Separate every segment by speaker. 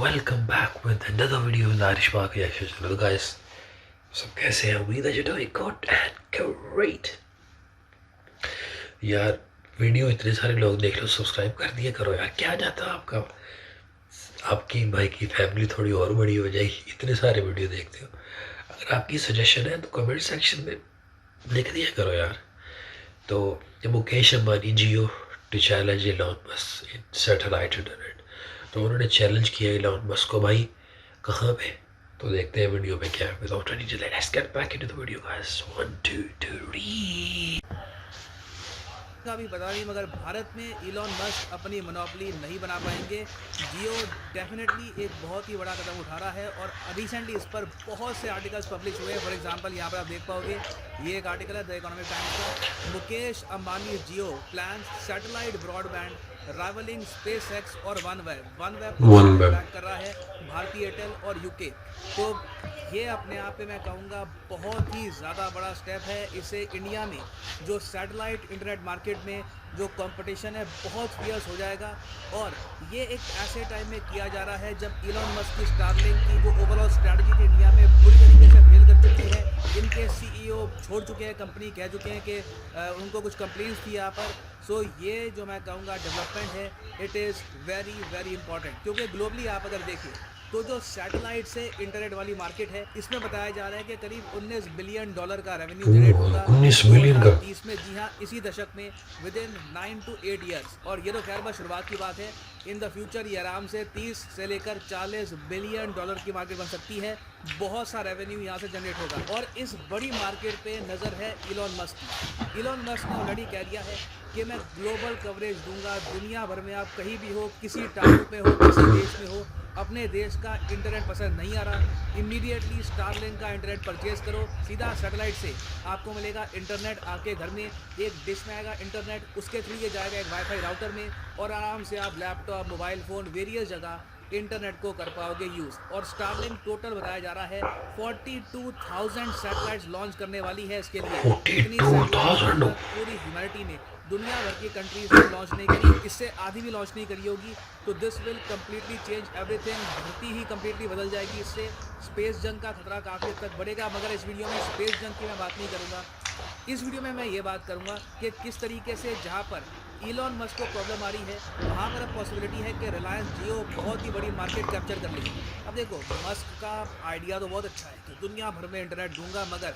Speaker 1: welcome back with another video in the Irish Market Reaction channel. guys, सब कैसे हैं? उम्मीद है you're doing good and great. यार वीडियो इतने सारे लोग देख लो, सब्सक्राइब कर दिया करो यार। क्या जाता है आपका, आपकी भाई की फैमिली थोड़ी और बड़ी हो जाएगी। इतने सारे वीडियो देखते हो, अगर आपकी सजेशन है तो कमेंट सेक्शन में लिख दिया करो यार। तो Mukesh Ambani Jio to challenge Elon Musk in satellite internet, तो उन्होंने चैलेंज किया इलॉन मस्क को भाई, कहाँ पे? तो देखते हैं वीडियो में क्या है। Without any delay let's get back into the video guys. 1 2 3
Speaker 2: का भी पता नहीं, मगर भारत में इलॉन मस्क अपनी मोनोपोली नहीं बना पाएंगे। जियो डेफिनेटली एक बहुत ही बड़ा कदम उठा रहा है और रिसेंटली इस पर बहुत से आर्टिकल्स पब्लिश हुए हैं। फॉर एग्जांपल यहाँ पर आप देख पाओगे, ये एक आर्टिकल है द इकोनॉमिक टाइम्स का। मुकेश अंबानी जियो प्लान्स सैटेलाइट ब्रॉडबैंड राइवलिंग स्पेसएक्स और वन वेब बैक कर रहा है भारतीय एयरटेल और यूके। तो ये अपने आप में मैं कहूँगा बहुत ही ज़्यादा बड़ा स्टेप है। इससे इंडिया में जो सैटेलाइट इंटरनेट मार्केट में जो कंपटीशन है बहुत फियर्स हो जाएगा। और ये एक ऐसे टाइम में किया जा रहा है जब इलॉन मस्क की स्टारलिंक की जो ओवरऑल स्ट्रैटेजी थी इंडिया में बुरी तरीके से फेल कर चुकी है। इनके सीईओ छोड़ चुके हैं कंपनी, कह चुके हैं कि उनको कुछ कंप्लेंट्स थी यहाँ पर। सो ये जो मैं कहूँगा डेवलपमेंट है, it is very very important, क्योंकि ग्लोबली आप अगर देखिए तो जो सैटेलाइट से इंटरनेट वाली मार्केट है, इसमें बताया जा रहा है कि करीब $19 बिलियन का रेवेन्यू जनरेट होगा
Speaker 1: 19 बिलियन का
Speaker 2: 2030 में। जी हाँ, इसी दशक में विद इन 9 to 8 ईयर्स। और ये तो खैर बस शुरुआत की बात है। इन द फ्यूचर ये आराम से 30 से लेकर $40 बिलियन की मार्केट बन सकती है। बहुत सा रेवेन्यू यहाँ से जनरेट होगा और इस बड़ी मार्केट पे नज़र है इलॉन मस्क की। इलॉन मस्क ने ऑलरेडी कह दिया है कि मैं ग्लोबल कवरेज दूंगा, दुनिया भर में आप कहीं भी हो, किसी टाउन में हो, किसी देश में हो, अपने देश का इंटरनेट पसंद नहीं आ रहा, इमीडिएटली स्टारलिंक का इंटरनेट परचेज करो। सीधा सैटेलाइट से आपको मिलेगा इंटरनेट, आपके घर में एक डिश में आएगा इंटरनेट, उसके थ्रू ये जाएगा एक वाईफाई राउटर में और आराम से आप लैपटॉप, मोबाइल फ़ोन, वेरियस जगह इंटरनेट को कर पाओगे यूज़। और स्टारलिंक टोटल बताया जा रहा है 42,000 सैटेलाइट्स लॉन्च करने वाली है इसके लिए। इतनी सैटेलाइट पूरी ह्यूमैनिटी ने दुनिया भर की कंट्रीज में लॉन्च नहीं करी, इससे आधी भी लॉन्च नहीं करी होगी। तो this will completely change everything. धरती ही कम्प्लीटली बदल जाएगी इससे। स्पेस जंग का खतरा काफ़ी हद तक बढ़ेगा, मगर इस वीडियो में स्पेस जंग की मैं बात नहीं करूँगा। इस वीडियो में मैं ये बात करूँगा कि किस तरीके से जहाँ पर इलॉन मस्क को प्रॉब्लम आ रही है, वहाँ पर अब पॉसिबिलिटी है कि रिलायंस जियो बहुत ही बड़ी मार्केट कैप्चर कर लेगी। अब देखो, मस्क का आइडिया तो बहुत अच्छा है कि दुनिया भर में इंटरनेट दूंगा, मगर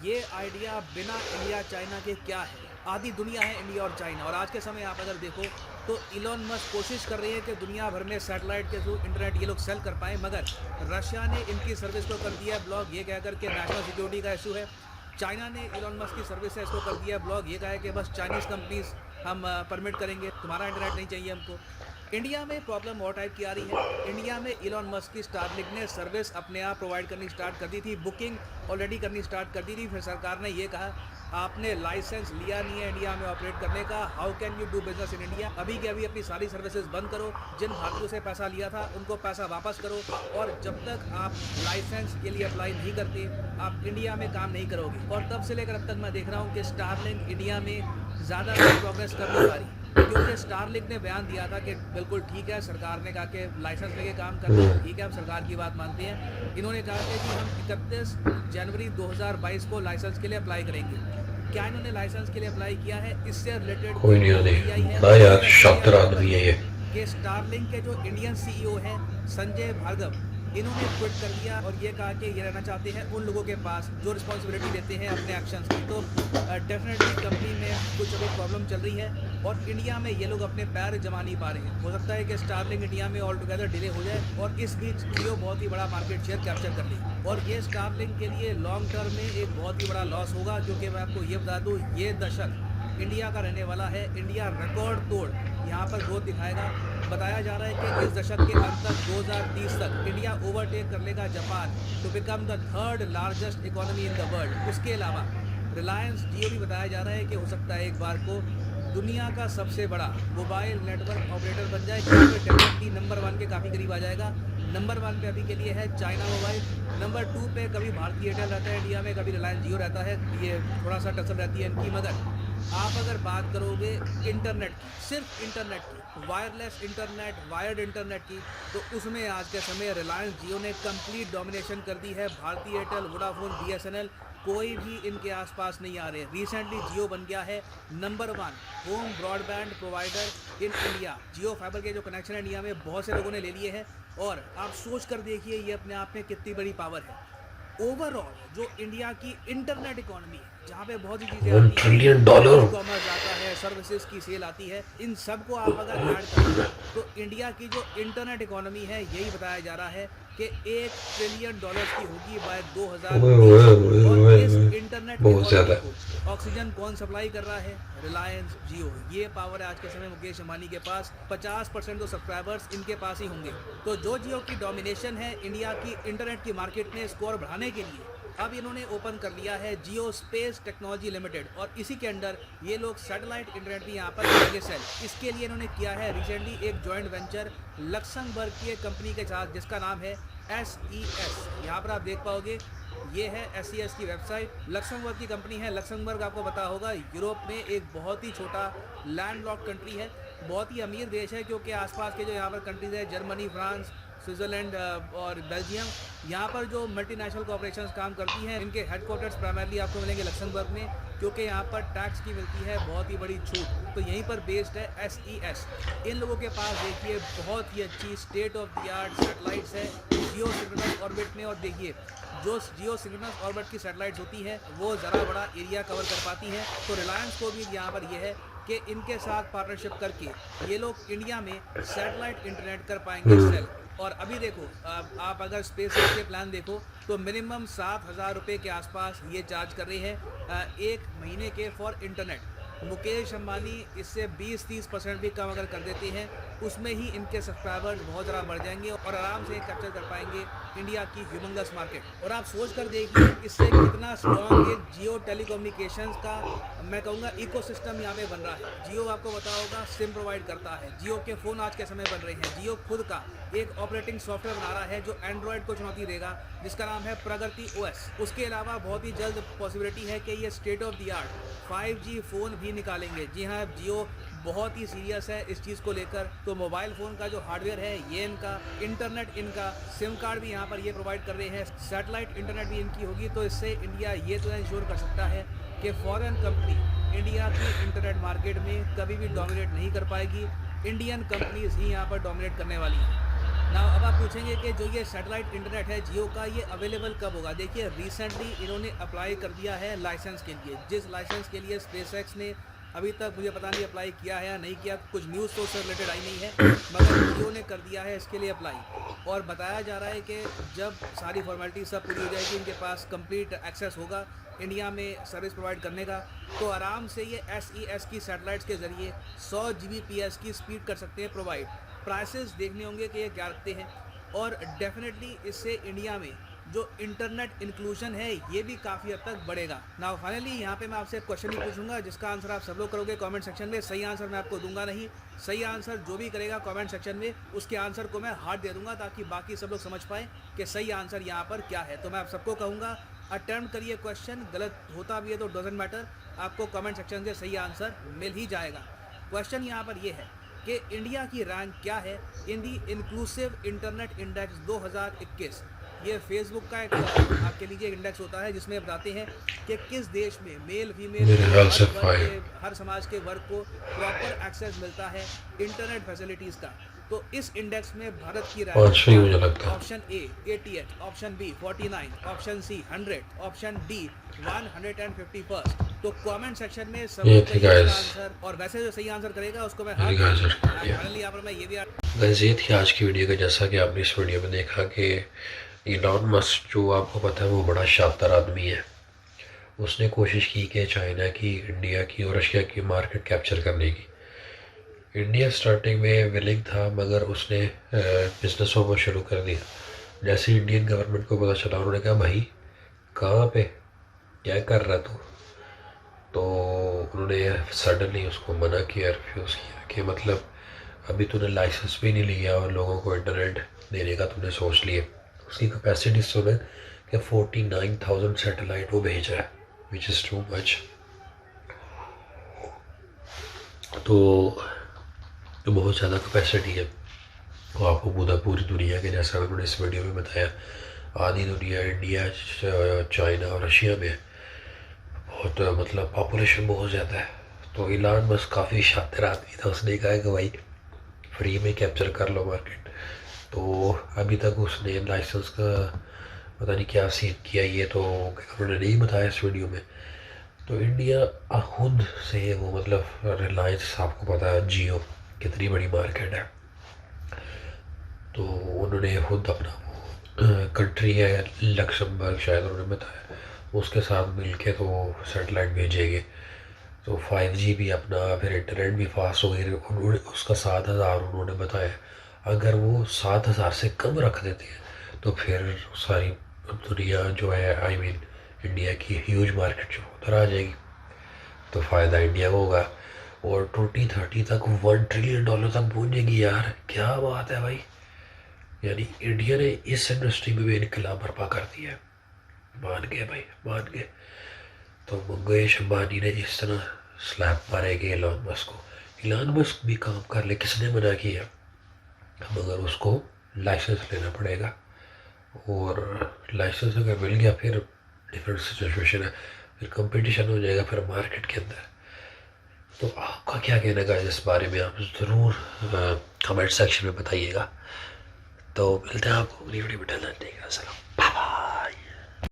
Speaker 2: ये आइडिया बिना इंडिया चाइना के क्या है? आधी दुनिया है इंडिया और चाइना। और आज के समय आप अगर देखो तो इलॉन मस्क कोशिश कर रही है कि दुनिया भर में सैटेलाइट के थ्रू इंटरनेट ये लोग सेल कर पाएँ, मगर रशिया ने इनकी सर्विस को कर दिया है ब्लॉक, ये कहकर के नेशनल सिक्योरिटी का इशू है। चाइना ने इलॉन मस्क की सर्विस है इसको कर दिया है ब्लॉक, ये कहा है कि बस चाइनीज़ कंपनीज हम परमिट करेंगे, तुम्हारा इंटरनेट नहीं चाहिए हमको। इंडिया में प्रॉब्लम और टाइप की आ रही है। इंडिया में इलॉन मस्क की स्टारलिंक ने सर्विस अपने आप प्रोवाइड करनी स्टार्ट कर दी थी, बुकिंग ऑलरेडी करनी स्टार्ट कर दी थी। फिर सरकार ने ये कहा आपने लाइसेंस लिया नहीं है इंडिया में ऑपरेट करने का, how can you do business in India? अभी के अभी अपनी सारी सर्विसेज बंद करो, जिन भारतीयों से पैसा लिया था उनको पैसा वापस करो, और जब तक आप लाइसेंस के लिए अप्लाई नहीं करते आप इंडिया में काम नहीं करोगे। और तब से लेकर अब तक मैं देख रहा हूँ कि स्टारलिंक इंडिया में ज़्यादा प्रोग्रेस कर नहीं पा रही, क्योंकि स्टारलिंक ने बयान दिया था कि बिल्कुल ठीक है, सरकार ने कहा कि लाइसेंस लेके काम करना है, ठीक है, हम सरकार की बात मानते हैं। इन्होंने कहा कि हम 31 जनवरी 2022 को लाइसेंस के लिए अप्लाई करेंगे। क्या इन्होंने लाइसेंस के लिए अप्लाई किया है? इससे रिलेटेड
Speaker 1: कोई नहीं है यार, शातिर आदमी है ये।
Speaker 2: कि स्टारलिंक के जो इंडियन सीईओ हैं संजय भार्गव, इन्होंने ट्वीट कर दिया और ये कहा कि ये रहना चाहते हैं उन लोगों के पास जो रिस्पॉन्सिबिलिटी लेते हैं अपने एक्शंस की। तो डेफिनेटली कंपनी में कुछ अभी प्रॉब्लम चल रही है और इंडिया में ये लोग अपने पैर जमा नहीं पा रहे हैं। हो सकता है कि स्टारलिंक इंडिया में ऑल टुगेदर डिले हो जाए और इस बीच जियो बहुत ही बड़ा मार्केट शेयर कैप्चर कर ले, और ये स्टारलिंक के लिए लॉन्ग टर्म में एक बहुत ही बड़ा लॉस होगा। क्योंकि मैं आपको ये बता दूँ, ये दशक इंडिया का रहने वाला है। इंडिया रिकॉर्ड तोड़ यहाँ पर ग्रोथ दिखाएगा। बताया जा रहा है कि इस दशक के अंत तक 2030 तक इंडिया ओवरटेक कर लेगा Japan to become the 3rd largest economy in the world. उसके अलावा रिलायंस जियो भी बताया जा रहा है कि हो सकता है एक बार को दुनिया का सबसे बड़ा मोबाइल नेटवर्क ऑपरेटर बन जाए, जहाँ पे डेफिनेटली नंबर 1 के काफ़ी करीब आ जाएगा। नंबर 1 पे अभी के लिए है चाइना मोबाइल, नंबर 2 पे कभी भारतीय एयरटेल रहता है इंडिया में, कभी रिलायंस जियो रहता है। ये थोड़ा सा टसल रहती है इनकी। मगर आप अगर बात करोगे इंटरनेट की, सिर्फ इंटरनेट की, वायरलेस इंटरनेट, वायर्ड इंटरनेट की, तो उसमें आज के समय रिलायंस जियो ने कंप्लीट डोमिनेशन कर दी है। भारतीय एयरटेल, वोडाफोन, बीएसएनएल कोई भी इनके आसपास नहीं आ रहे। रिसेंटली जियो बन गया है number 1 home broadband provider in India. Jio fibre के जो कनेक्शन इंडिया में बहुत से लोगों ने ले लिए हैं, और आप सोच कर देखिए ये अपने आप में कितनी बड़ी पावर है। ओवरऑल जो इंडिया की इंटरनेट इकोनॉमी है, जहाँ पे बहुत सी चीज़ें
Speaker 1: $1
Speaker 2: आती हैं,
Speaker 1: ट्रिलियन
Speaker 2: ई कॉमर्स आता है, सर्विसेज की सेल आती है, इन सब को आप अगर ऐड करें तो इंडिया की जो इंटरनेट इकोनॉमी है, यही बताया जा रहा है कि $1 ट्रिलियन की होगी बाय 2030। और इस इंटरनेट
Speaker 1: बहुत ज्यादा।
Speaker 2: इकोनॉमी को ऑक्सीजन कौन सप्लाई कर रहा है? रिलायंस जियो। ये पावर है आज के समय मुकेश अंबानी के पास। 50% तो सब्सक्राइबर्स इनके पास ही होंगे। तो जो जियो की डोमिनेशन है इंडिया की इंटरनेट की मार्केट में, स्कोर बढ़ाने के लिए अब इन्होंने ओपन कर लिया है जियो स्पेस टेक्नोलॉजी लिमिटेड, और इसी के अंडर ये लोग सैटेलाइट इंटरनेट भी यहाँ पर करेंगे सेल। इसके लिए इन्होंने किया है रिसेंटली एक जॉइंट वेंचर लक्समबर्ग की एक कंपनी के साथ, जिसका नाम है SES। यहाँ पर आप देख पाओगे, ये है SES की वेबसाइट। लक्समबर्ग की कंपनी है। लक्समबर्ग आपको पता होगा यूरोप में एक बहुत ही छोटा लैंडलॉक्ड कंट्री है, बहुत ही अमीर देश है, क्योंकि आसपास के जो यहाँ पर कंट्रीज है, जर्मनी, फ्रांस, स्विट्ज़रलैंड और बेल्जियम, यहाँ पर जो मल्टीनेशनल कॉर्पोरेशंस काम करती हैं, इनके हेडक्वार्टर्स प्राइमरली आपको मिलेंगे लक्समबर्ग में, क्योंकि यहाँ पर टैक्स की मिलती है बहुत ही बड़ी छूट। तो यहीं पर बेस्ड है SES। इन लोगों के पास देखिए बहुत ही अच्छी state of the art satellites है जियो सिंक्रोनस ऑर्बिट में। और देखिए जो जियो सिंक्रोनस ऑर्बिट की सैटेलाइट्स होती है वो ज़रा बड़ा एरिया कवर कर पाती हैं। तो रिलायंस को भी यहाँ पर यह है कि इनके साथ पार्टनरशिप करके ये लोग इंडिया में सैटेलाइट इंटरनेट कर पाएंगे सेल। और अभी देखो आप अगर स्पेस के प्लान देखो तो मिनिमम 7,000 रुपये के आसपास ये चार्ज कर रहे हैं एक महीने के फॉर इंटरनेट। मुकेश अंबानी इससे 20-30% भी कम अगर कर देते हैं, उसमें ही इनके सब्सक्राइबर्स बहुत ज़्यादा बढ़ जाएंगे और आराम से कैप्चर कर पाएंगे इंडिया की ह्यूमंगस मार्केट। और आप सोच कर देखिए इससे कितना स्ट्रॉन्ग एक जियो टेलीकम्युनिकेशंस का, मैं कहूँगा, इकोसिस्टम यहाँ पे बन रहा है। जियो आपको पता होगा सिम प्रोवाइड करता है, जियो के फ़ोन आज के समय बन रहे हैं, जियो खुद का एक ऑपरेटिंग सॉफ्टवेयर बना रहा है जो एंड्रॉयड को चुनौती देगा, जिसका नाम है प्रगति OS। उसके अलावा बहुत ही जल्द पॉसिबिलिटी है कि ये state of the art 5G phone भी निकालेंगे। जी हाँ, जियो बहुत ही सीरियस है इस चीज़ को लेकर। तो मोबाइल फ़ोन का जो हार्डवेयर है ये इनका, इंटरनेट इनका, सिम कार्ड भी यहाँ पर ये प्रोवाइड कर रहे हैं, सैटेलाइट इंटरनेट भी इनकी होगी। तो इससे इंडिया ये तो इंश्योर कर सकता है कि फॉरेन कंपनी इंडिया की इंटरनेट मार्केट में कभी भी डोमिनेट नहीं कर पाएगी। इंडियन कंपनीज ही यहाँ पर डोमिनेट करने वाली हैं। ना अब आप पूछेंगे कि जो ये सैटेलाइट इंटरनेट है जियो का, ये अवेलेबल कब होगा? देखिए रिसेंटली इन्होंने अप्लाई कर दिया है लाइसेंस के लिए, जिस लाइसेंस के लिए स्पेसएक्स ने अभी तक मुझे पता नहीं अप्लाई किया है या नहीं किया, कुछ न्यूज़ तो उससे रिलेटेड आई नहीं है, मगर जियो ने कर दिया है इसके लिए अप्लाई। और बताया जा रहा है कि जब सारी फॉर्मेलिटी सब पूरी हो जाएगी, इनके पास कंप्लीट एक्सेस होगा इंडिया में सर्विस प्रोवाइड करने का, तो आराम से ये SES की सैटेलाइट्स के ज़रिए 100 Gbps की स्पीड कर सकते हैं प्रोवाइड। प्राइसेस देखने होंगे कि ये क्या रखते हैं, और डेफिनेटली इससे इंडिया में जो इंटरनेट इंक्लूजन है ये भी काफ़ी हद तक बढ़ेगा। नाउ फाइनली यहाँ पे मैं आपसे एक क्वेश्चन ही पूछूंगा जिसका आंसर आप सब लोग करोगे कमेंट सेक्शन में। सही आंसर मैं आपको दूंगा नहीं, सही आंसर जो भी करेगा कमेंट सेक्शन में उसके आंसर को मैं हार्ट दे दूंगा, ताकि बाकी सब लोग समझ पाएँ कि सही आंसर यहाँ पर क्या है। तो मैं आप सबको कहूँगा अटेम्प्ट करिए क्वेश्चन, गलत होता भी है तो डजंट मैटर, आपको कमेंट सेक्शन से सही आंसर मिल ही जाएगा। क्वेश्चन यहाँ पर ये है कि इंडिया की रैंक क्या है इन दी इंक्लूसिव इंटरनेट इंडेक्स 2021। ये फेसबुक का एक आपके लिए इंडेक्स होता है जिसमें बताते हैं कि किस देश में मेल फीमेल हर समाज के वर्ग को प्रॉपर एक्सेस मिलता है इंटरनेट फैसिलिटीज़ का। तो इस इंडेक्स में भारत की rank option A 88, option B 49, option C 100, option D 151। तो कमेंट सेक्शन में सब आंसर, और वैसे जो सही आंसर करेगा उसको मैं फाइनली यहाँ पर मैं ये भी
Speaker 1: ये थी आज की वीडियो का। जैसा कि आपने इस वीडियो में देखा कि इलॉन मस्क जो आपको पता है वो बड़ा शातिर आदमी है, उसने कोशिश की कि चाइना की, इंडिया की और रशिया की मार्केट कैप्चर करने की। इंडिया स्टार्टिंग में विलिंग था, मगर उसने बिजनेस को शुरू कर दिया। जैसे इंडियन गवर्नमेंट को पता चला, उन्होंने कहा भाई कहाँ पे क्या कर रहा तू, तो उन्होंने सडनली उसको मना किया, रिफ्यूज़ किया कि मतलब अभी तूने लाइसेंस भी नहीं लिया और लोगों को इंटरनेट देने का तूने सोच लिया। उसकी कैपेसिटी सुने कि 49,000 सैटेलाइट वो भेजा है, विच इज़ टू मच। तो तो बहुत ज़्यादा कैपेसिटी है। तो आपको पूरी दुनिया के, जैसा उन्होंने इस वीडियो में बताया, आधी दुनिया इंडिया, चाइना और रशिया में बहुत मतलब पॉपुलेशन बहुत ज़्यादा है। तो इलान बस काफ़ी शातिर आदमी था, उसने कहा कि भाई फ्री में कैप्चर कर लो मार्केट। तो अभी तक उसने लाइसेंस का पता नहीं क्या सीन किया, ये तो उन्होंने नहीं बताया इस वीडियो में। तो इंडिया खुद से वो मतलब रिलायंस, आपको पता है जियो कितनी बड़ी मार्केट है, तो उन्होंने खुद अपना कंट्री है लक्समबर्ग शायद उन्होंने बताया, उसके साथ मिलके तो सैटेलाइट भेजेंगे। तो 5G भी अपना, फिर इंटरनेट भी फास्ट हो गई। उन्होंने उसका 7,000 उन्होंने बताया। अगर वो 7,000 से कम रख देते हैं तो फिर सारी दुनिया जो है, आई मीन इंडिया की ह्यूज मार्केट जो उधर आ जाएगी, तो फ़ायदा इंडिया को होगा। और 2030 तक $1 ट्रिलियन तक पहुँचेगी यार, क्या बात है भाई। यानी इंडिया ने इस इंडस्ट्री में भी इनकलाब बर्पा कर दिया है। मान गए भाई, मान गए। तो मुकेश अंबानी ने जिस तरह स्लैप मारेगी इलॉन मस्क को, इलॉन मस्क भी काम कर ले, किसने मना किया, मगर उसको लाइसेंस लेना पड़ेगा। और लाइसेंस अगर मिल गया फिर डिफरेंट सिचुएशन है, फिर कंपटीशन हो जाएगा फिर मार्केट के अंदर। तो आपका क्या कहना है इस बारे में, आप ज़रूर कमेंट सेक्शन में बताइएगा। तो मिलते हैं आपको अगली वीडियो में। सलाम।